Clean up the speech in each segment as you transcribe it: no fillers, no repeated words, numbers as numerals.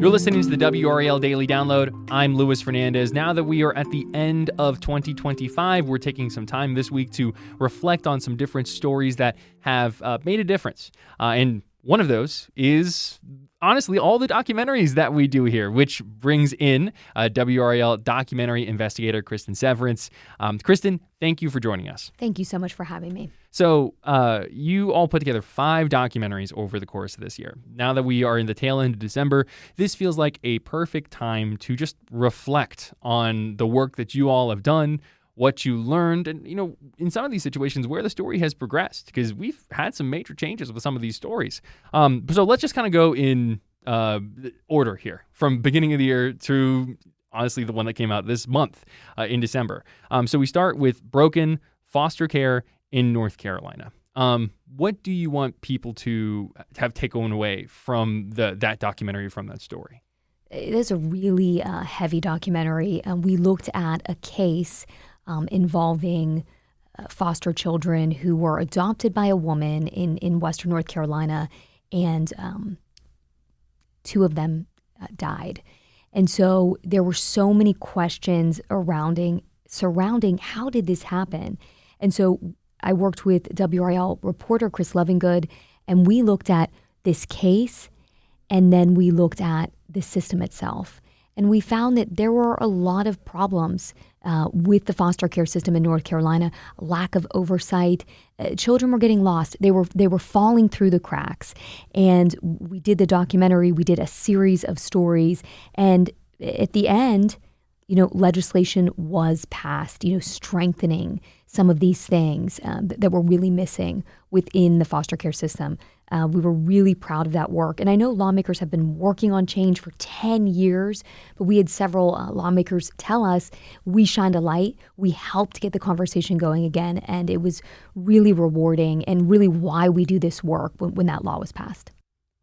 You're listening to the WRAL Daily Download. I'm Luis Fernandez. Now that we are at the end of 2025, we're taking some time this week to reflect on some different stories that have made a difference. And one of those is, honestly, all the documentaries that we do here, which brings in WRAL documentary investigator Cristin Severance. Cristin, thank you for joining us. Thank you so much for having me. So you all put together 5 documentaries over the course of this year. Now that we are in the tail end of December, this feels like a perfect time to just reflect on the work that you all have done, what you learned, and, you know, in some of these situations where the story has progressed, because we've had some major changes with some of these stories. So let's just kind of go in order here, from beginning of the year to, honestly, the one that came out this month in December. So we start with Broken Foster Care in North Carolina. What do you want people to have taken away from that documentary, from that story? It is a really heavy documentary. We looked at a case involving foster children who were adopted by a woman in Western North Carolina, and 2 of them died. And so there were so many questions surrounding how did this happen? And so I worked with WRAL reporter Chris Lovingood, and we looked at this case, and then we looked at the system itself. And we found that there were a lot of problems with the foster care system in North Carolina, lack of oversight. Children were getting lost. They were falling through the cracks. And we did the documentary. We did a series of stories. And at the end, you know, legislation was passed, you know, strengthening some of these things that were really missing within the foster care system. We were really proud of that work. And I know lawmakers have been working on change for 10 years, but we had several lawmakers tell us we shined a light. We helped get the conversation going again. And it was really rewarding, and really why we do this work when that law was passed.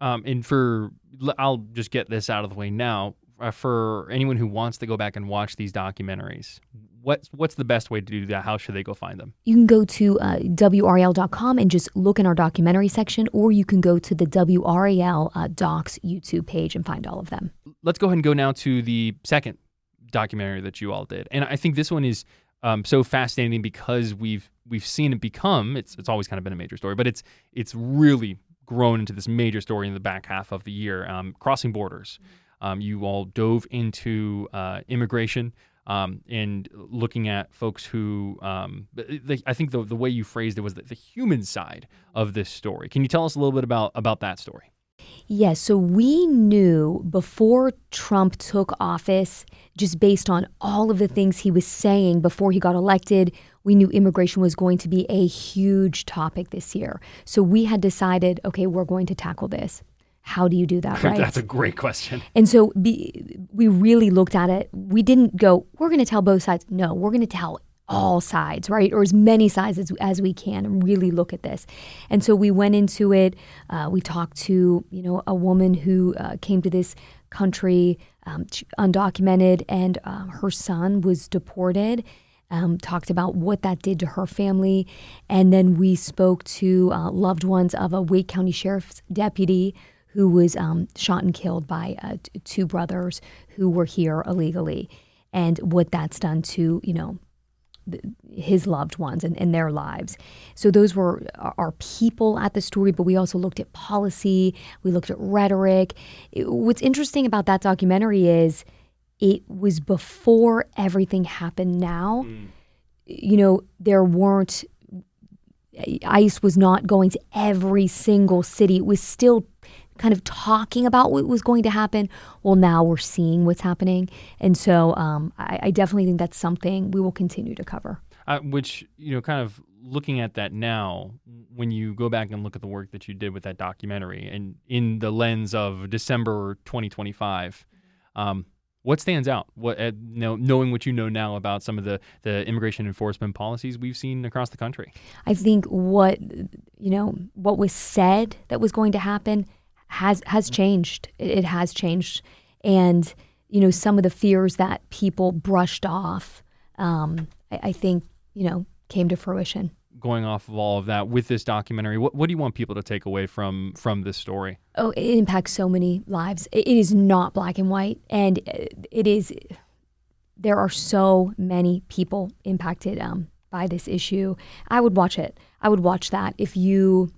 I'll just get this out of the way now. For anyone who wants to go back and watch these documentaries, what's the best way to do that? How should they go find them? You can go to WRAL.com and just look in our documentary section, or you can go to the WRAL Docs YouTube page and find all of them. Let's go ahead and go now to the second documentary that you all did. And I think this one is so fascinating because we've seen it become, it's always kind of been a major story, but it's really grown into this major story in the back half of the year, Crossing Borders. You all dove into immigration and looking at folks who, I think the way you phrased it was the human side of this story. Can you tell us a little bit about that story? Yes, so we knew before Trump took office, just based on all of the things he was saying before he got elected, we knew immigration was going to be a huge topic this year. So we had decided, okay, we're going to tackle this. How do you do that, right? That's a great question. And so we really looked at it. We didn't go, we're going to tell both sides. No, we're going to tell all sides, right? Or as many sides as we can, and really look at this. And so we went into it. We talked to, you know, a woman who came to this country undocumented, and her son was deported. Talked about what that did to her family. And then we spoke to loved ones of a Wake County Sheriff's deputy who was shot and killed by 2 brothers who were here illegally, and what that's done to, you know, his loved ones and their lives. So those were our people at the story, but we also looked at policy. We looked at rhetoric. What's interesting about that documentary is it was before everything happened now. You know, ICE was not going to every single city. It was still kind of talking about what was going to happen. Well, now we're seeing what's happening. And so I definitely think that's something we will continue to cover. Which, you know, kind of looking at that now, when you go back and look at the work that you did with that documentary and in the lens of December 2025, what stands out? Knowing what you know now about some of the immigration enforcement policies we've seen across the country? I think what was said that was going to happen has changed. It has changed. And, you know, some of the fears that people brushed off, I think, you know, came to fruition. going off of all of that with this documentary, what do you want people to take away from this story? Oh, it impacts so many lives. It is not black and white, and there are so many people impacted by this issue. I would watch it. I would watch that if you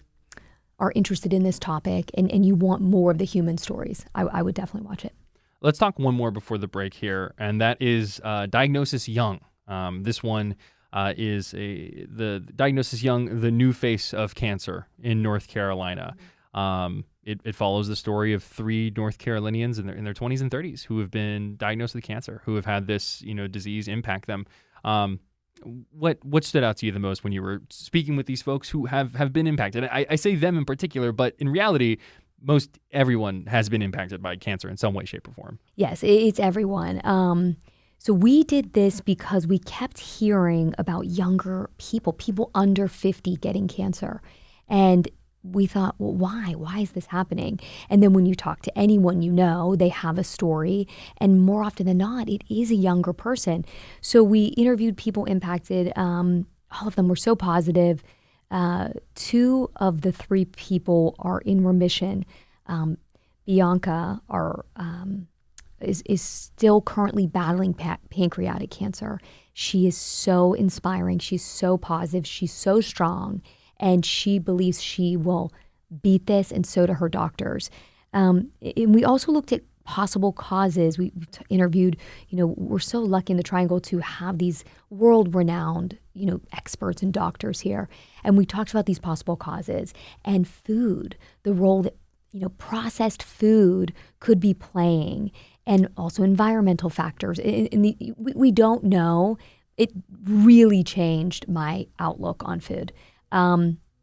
are interested in this topic and you want more of the human stories. I would definitely watch it. Let's talk one more before the break here, and that is Diagnosis Young. This one is the Diagnosis Young, the new face of cancer in North Carolina. It follows the story of 3 North Carolinians in their 20s and 30s who have been diagnosed with cancer, who have had this disease impact them. What stood out to you the most when you were speaking with these folks who have been impacted? I say them in particular, but in reality, most everyone has been impacted by cancer in some way, shape, or form. Yes, it's everyone. So we did this because we kept hearing about younger people under 50 getting cancer. And we thought, well, why? Why is this happening? And then when you talk to anyone they have a story. And more often than not, it is a younger person. So we interviewed people impacted. All of them were so positive. 2 of the 3 people are in remission. Bianca is still currently battling pancreatic cancer. She is so inspiring. She's so positive. She's so strong. And she believes she will beat this, and so do her doctors. And we also looked at possible causes. We interviewed, we're so lucky in the Triangle to have these world-renowned, experts and doctors here. And we talked about these possible causes and food, the role that, processed food could be playing, and also environmental factors. We don't know. It really changed my outlook on food.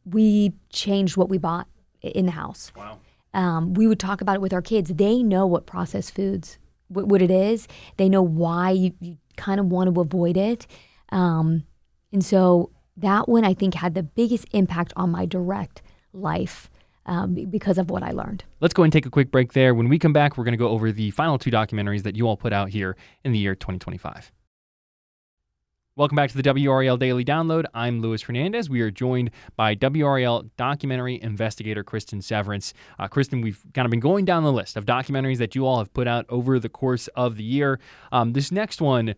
We changed what we bought in the house. Wow. We would talk about it with our kids. They know what processed foods, what it is. They know why you kind of want to avoid it. And so that one, I think, had the biggest impact on my direct life because of what I learned. Let's go and take a quick break there. When we come back, we're going to go over the final 2 documentaries that you all put out here in the year 2025. Welcome back to the WRAL Daily Download. I'm Luis Hernandez. We are joined by WRAL documentary investigator Cristin Severance. Cristin, we've kind of been going down the list of documentaries that you all have put out over the course of the year. This next one,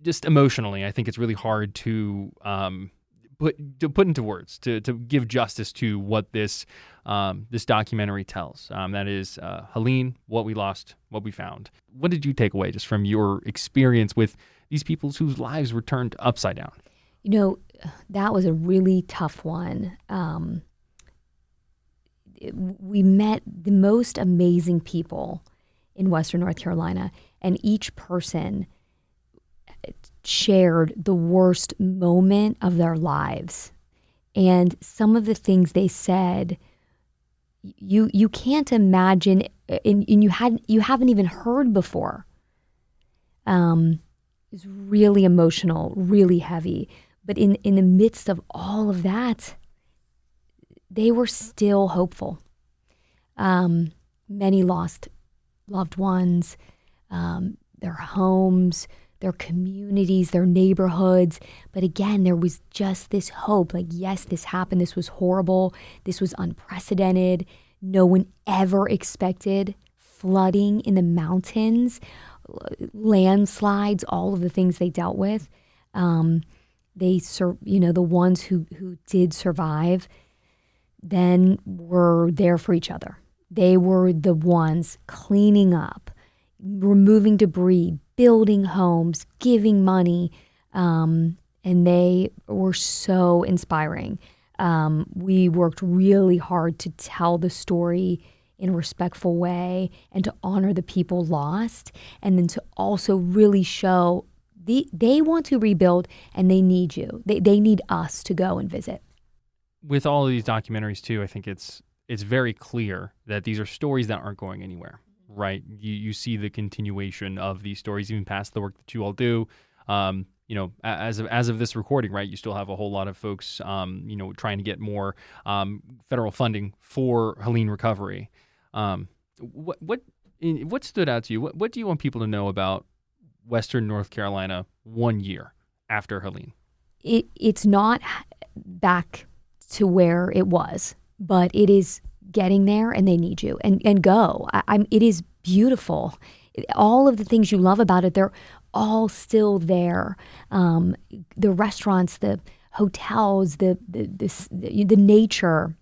just emotionally, I think it's really hard to put into words, to give justice to what this documentary tells. That is Helene, What We Lost, What We Found. What did you take away just from your experience with these people whose lives were turned upside down? That was a really tough one. We met the most amazing people in Western North Carolina, and each person shared the worst moment of their lives. And some of the things they said, you can't imagine, and you haven't even heard before. It's really emotional, really heavy. But in the midst of all of that, they were still hopeful. Many lost loved ones, their homes, their communities, their neighborhoods. But again, there was just this hope, like, yes, this happened. This was horrible. This was unprecedented. No one ever expected flooding in the mountains, landslides, all of the things they dealt with. The ones who did survive then were there for each other. They were the ones cleaning up, removing debris, building homes, giving money, and they were so inspiring. We worked really hard to tell the story in a respectful way and to honor the people lost, and then to also really show they want to rebuild and they need you. They need us to go and visit. With all of these documentaries too, I think it's very clear that these are stories that aren't going anywhere, right? You see the continuation of these stories even past the work that you all do. As of this recording, right, you still have a whole lot of folks, trying to get more federal funding for Helene recovery. What stood out to you? What do you want people to know about Western North Carolina 1 year after Helene? It's not back to where it was, but it is getting there, and they need you. And go. It is beautiful. All of the things you love about it, they're all still there. The restaurants, the hotels, the nature,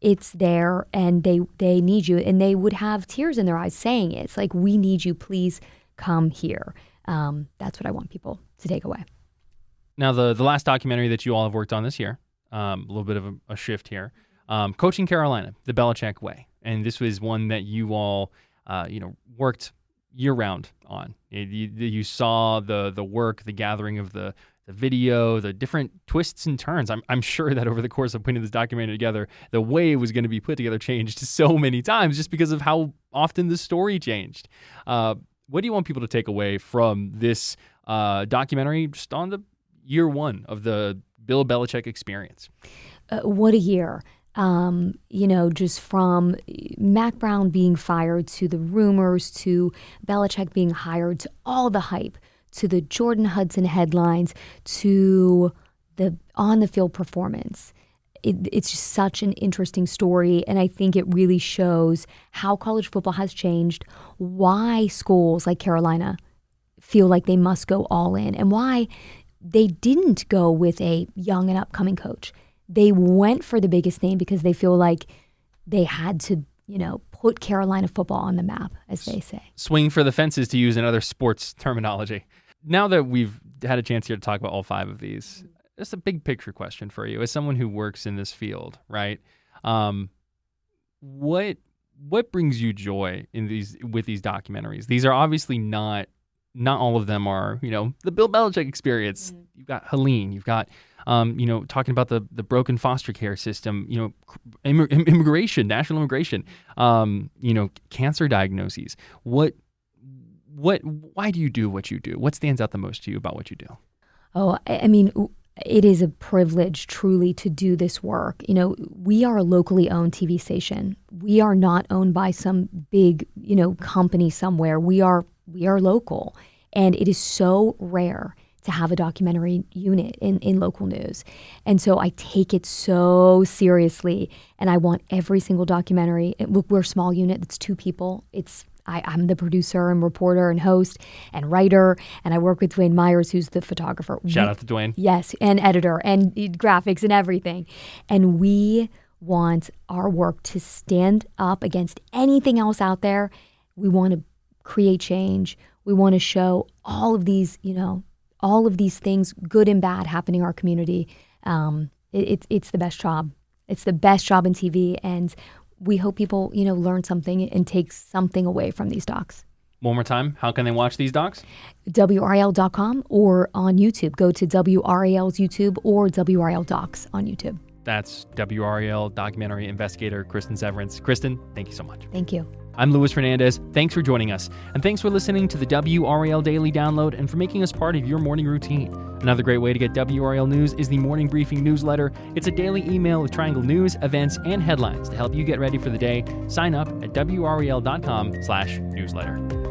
it's there, and they need you. And they would have tears in their eyes saying it. It's like, we need you. Please come here. That's what I want people to take away. Now, the last documentary that you all have worked on this year, a little bit of a shift here, Coaching Carolina, The Belichick Way. And this was one that you all, worked year-round on. You saw the work, the gathering of the video, the different twists and turns. I'm sure that over the course of putting this documentary together, the way it was going to be put together changed so many times just because of how often the story changed. What do you want people to take away from this documentary just on the year one of the Bill Belichick experience? What a year. Just from Mac Brown being fired to the rumors to Belichick being hired to all the hype to the Jordan Hudson headlines to the on-the-field performance. It's just such an interesting story, and I think it really shows how college football has changed, why schools like Carolina feel like they must go all in, and why they didn't go with a young and upcoming coach. They went for the biggest name because they feel like they had to, put Carolina football on the map, as they say. Swing for the fences, to use another sports terminology. Now that we've had a chance here to talk about all 5 of these, it's a big picture question for you. As someone who works in this field, right? What brings you joy with these documentaries? These are obviously not all of them are, the Bill Belichick experience. Mm-hmm. You've got Helene. You've got, talking about the broken foster care system, immigration, national immigration, cancer diagnoses. Why do you do what you do? What stands out the most to you about what you do? Oh, I mean, it is a privilege truly to do this work. We are a locally owned TV station. We are not owned by some big, company somewhere. We are local, and it is so rare to have a documentary unit in local news. And so I take it so seriously, and I want every single documentary. We're a small unit. It's 2 people. I'm the producer and reporter and host and writer, and I work with Dwayne Myers, who's the photographer. Shout out to Dwayne. Yes, and editor and graphics and everything. And we want our work to stand up against anything else out there. We want to create change. We want to show all of these things, good and bad, happening in our community. It's the best job. It's the best job in TV, and we hope people, learn something and take something away from these docs. One more time, how can they watch these docs? WRAL.com or on YouTube. Go to WRAL's YouTube or WRAL Docs on YouTube. That's WRAL documentary investigator Cristin Severance. Cristin, thank you so much. Thank you. I'm Luis Fernandez. Thanks for joining us. And thanks for listening to the WRAL Daily Download and for making us part of your morning routine. Another great way to get WRAL news is the Morning Briefing newsletter. It's a daily email with Triangle news, events, and headlines to help you get ready for the day. Sign up at WRAL.com/newsletter.